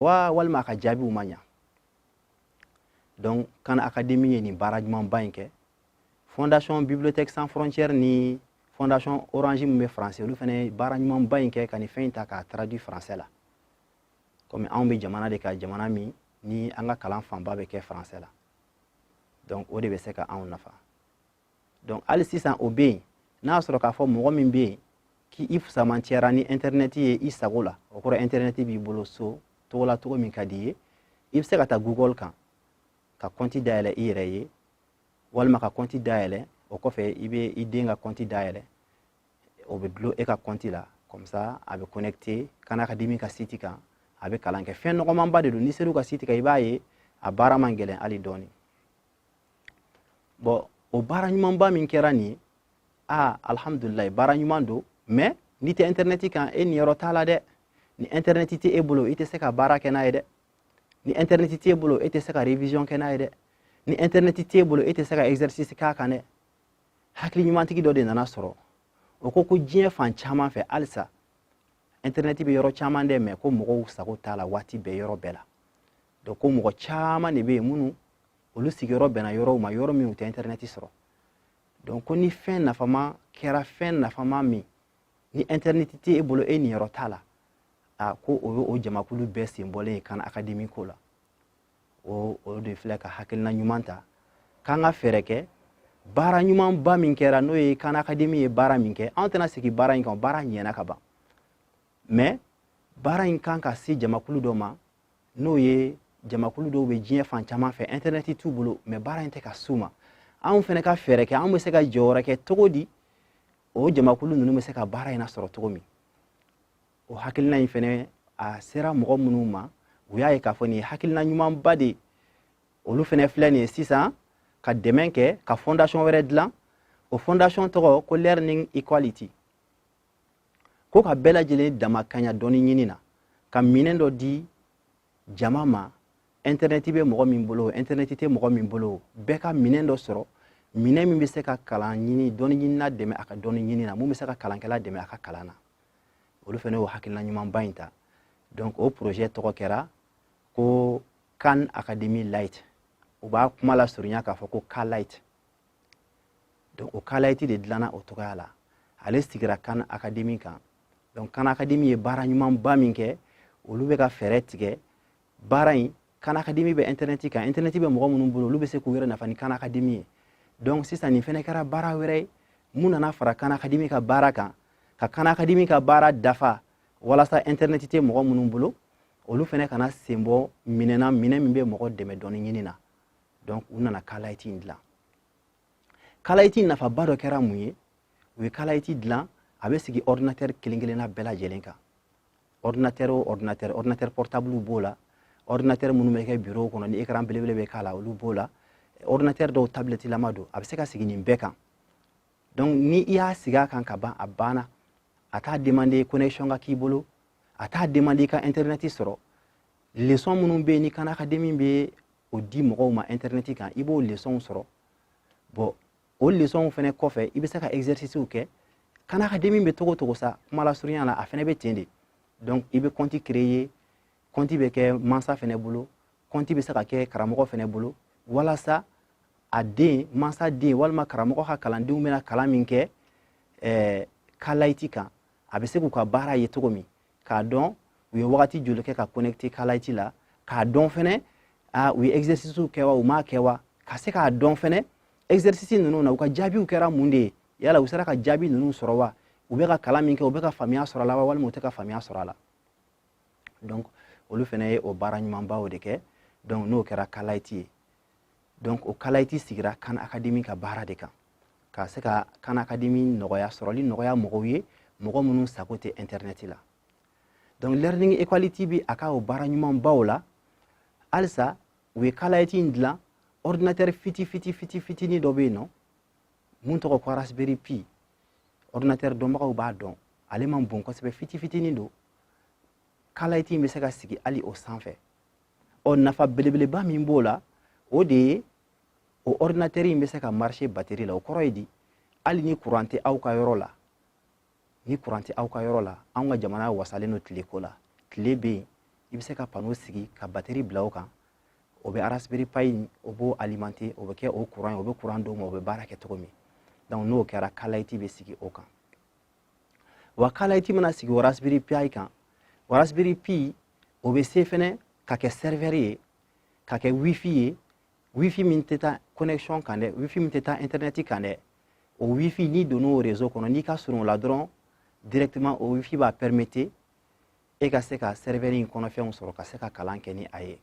walma ka jaabi u ma ɲa. Donc Khan Academy ye nin baara ɲumanba in kɛ. Fondation Bibliothèque Sans Frontières ni Fondation Orange min bɛ français olu fana ye baara ɲumanba in kɛ ka nin fɛn in ta k'a traduit français la. Comme anw bɛ jamana de ka jamana min ni an ka kalan fanba bɛ kɛ français la. Donc o de bɛ se ka anw nafa. Donc hali sisan o bɛ yen n'a sɔrɔ k'a fɔ mɔgɔ min bɛ yen k'i fusamantiyara ni internet ye i sago la o kɔrɔ internet b'i bolo so togo la togo min ka di ye i bɛ se ka taa Google kan ka compte dayɛlɛ i yɛrɛ ye walima ka compte dayɛlɛ o kɔfɛ i bɛ i den ka compte dayɛlɛ o bɛ dulon e ka compte la comme ça a bɛ connecté Khan Academy ka site kan a bɛ kalan kɛ fɛn nɔgɔmanba de don ni ser'u ka site kan i b'a ye a baara man gɛlɛn hali dɔɔni. Bon o baara ɲumanba min kɛra nin ye alhamdulillah baara ɲuman don mais ni tɛ internet kan e niyɔrɔ t'a la dɛ. Ni internet tɛ e bolo i tɛ se ka baara kɛ n'a ye dɛ. Ni internet tɛ e bolo e tɛ se ka révision kɛ n'a ye dɛ. Ni internet tɛ e bolo e tɛ se ka exercice k'a kan dɛ. Hakili ɲumantigi dɔ de nana sɔrɔ o ko diɲɛ fan caman fɛ halisa internet bɛ yɔrɔ caman dɛ mais ko mɔgɔw sago t'a la waati bɛɛ yɔrɔ bɛɛ la. Donc ko mɔgɔ caman de bɛ yen minnu olu sigiyɔrɔ bɛnna yɔrɔw ma yɔrɔ min u tɛ internet sɔrɔ. Donc ko ni fɛn nafama kɛra fɛn nafama min ni internet tɛ e bolo e niyɔrɔ t'a la ko o jamakulu bɛɛ sen bɔlen ye Khan Academy ko la. O de filɛ ka hakilina ɲuman ta k'an ka fɛɛrɛ kɛ baara ɲumanba min kɛra n'o ye Khan Academy ye baara min kɛ anw tɛna sigi baara in kan baara ɲɛna ka ban mais baara in kan ka se jamakulu dɔ ma n'o ye jamakulu dɔw bɛ diɲɛ fan caman fɛ internet t'u bolo mais baara in tɛ ka s'u ma anw fana ka fɛɛrɛ kɛ anw bɛ se ka jɔyɔrɔ kɛ cogo di o jamakulu ninnu bɛ se ka baara in sɔrɔ cogo min. O hakilina in fana a sera mɔgɔ minnu ma u y'a ye k'a fɔ nin ye hakilina ɲumanba de olu fana filɛ nin ye sisan ka dɛmɛ kɛ ka fondation wɛrɛ dilan o fondation tɔgɔ ko Learning Equality ko ka bɛɛ lajɛlen dama kaɲa dɔɔni ɲini na ka minɛn dɔ di jama ma internet bɛ mɔgɔ min bolo internet tɛ mɔgɔ min bolo bɛɛ ka minɛn dɔ sɔrɔ minɛn min bɛ se ka kalan ɲini dɔɔni ɲini na dɛmɛ a ka dɔɔni ɲini na mun bɛ se ka kalankɛla dɛmɛ a ka kalan na olu fana y'o hakilina ɲumanba in ta. Donc o projet tɔgɔ kɛra ko Khan Academy Lite u b'a kuma la surunya k'a fɔ ko K-Lite. Donc o K-Lite de dilanna o cogoya la ale sigira Khan Academy kan. Donc Khan Academy ye baara ɲumanba min kɛ olu bɛ ka fɛɛrɛ tigɛ baara in Khan Academy bɛ internet kan internet bɛ mɔgɔ minnu bolo olu bɛ se k'u yɛrɛ nafa ni Khan Academy ye. Donc sisan nin fana kɛra baara wɛrɛ ye mun nana fara Khan Academy ka baara kan ka Khan Academy ka baara dafa walasa internet tɛ mɔgɔ minnu bolo olu fana kana sen bɔ minɛn min bɛ mɔgɔ dɛmɛ dɔɔni ɲini na. Donc u nana K-Lite in dilan. K-Lite nafaba dɔ kɛra mun ye u ye K-Lite dilan a bɛ sigi ordinateur kelen-kelenna bɛɛ lajɛlen kan. Ordinateur portable b'o la ordinateur minnu bɛ kɛ bureau kɔnɔ ni écran belebele bɛ k'a la olu b'o la ordinateur dɔw tablette lama don a bɛ se ka sigi nin bɛɛ kan. Donc ni i y'a sigi a kan ka ban a banna a t'a demander connexion ka k'i bolo a t'a demander ka internet sɔrɔ leçon minnu bɛ yen ni Khan Academy bɛ o di mɔgɔw ma internet kan i b'o leçon sɔrɔ. Bon o leçon fana kɔfɛ i bɛ se ka exercices kɛ Khan Academy bɛ togo togo sa kuma la surunya la a fana bɛ ten de. Donc i bɛ compte créer compte bɛ kɛ mansa fana bolo compte bɛ se ka kɛ karamɔgɔ fana bolo walasa a den mansa den walima karamɔgɔ ka kalandenw bɛna kalan min kɛ K-Lite kan a bɛ se k'u ka baara ye cogo min k'a dɔn u ye wagati joli kɛ ka connecter K-Lite la k'a dɔn fɛnɛ u ye exercices kɛ wa u m'a kɛ wa ka se k'a dɔn fɛnɛ exercices ninnu na u ka jaabiw kɛra mun de ye yala u sera ka jaabi ninnu sɔrɔ wa u bɛ ka kalan min kɛ u bɛ ka faamuya sɔrɔ a la wa walima u tɛ ka faamuya sɔrɔ a la. Donc olu fɛnɛ ye o baara ɲumanbaw de kɛ donc n'o kɛra K-Lite ye. Donc o K-Lite sigira Khan Academy ka baara de kan ka se ka Khan Academy nɔgɔya sɔrɔli nɔgɔya mɔgɔw ye mɔgɔ minnu sago tɛ internet la. Donc Learning Equality bi a ka o baara ɲumanbaw la halisa u ye K-Lite in dilan ordinateur fitini dɔ bɛ yen nɔ mun tɔgɔ ko Raspberry Pi ordinateur dɔnbagaw b'a dɔn ale man bon kosɛbɛ fitini don K-Lite in bɛ se ka sigi hali o sanfɛ. Ɔ nafa belebeleba min b'o la o de ye o ordinateur in bɛ se ka marcher batterie la o kɔrɔ ye di hali ni courant tɛ aw ka yɔrɔ la ni courant tɛ aw ka yɔrɔ la anw ka jamana wasalen don tile ko la tile bɛ yen i bɛ se ka panneau sigi ka batterie bila o kan o bɛ Raspberry Pi o b'o alimenter o bɛ kɛ o courant ye o bɛ courant d'o ma o bɛ baara kɛ cogo min donc n'o kɛra Kalayti bɛ sigi o kan wa Kalayti mana sigi o Raspberry Pi kan o Raspberry Pi o bɛ se fɛnɛ ka kɛ serveur ye ka kɛ wifi ye wifi min tɛ taa connexion kan dɛ wifi min tɛ taa internet kan dɛ o wifi n'i donn'o réseau kɔnɔ n'i ka surun o la dɔrɔn directement o wifi b'a permettre e ka se ka serveur in kɔnɔfɛnw sɔrɔ ka se ka kalan kɛ ni a ye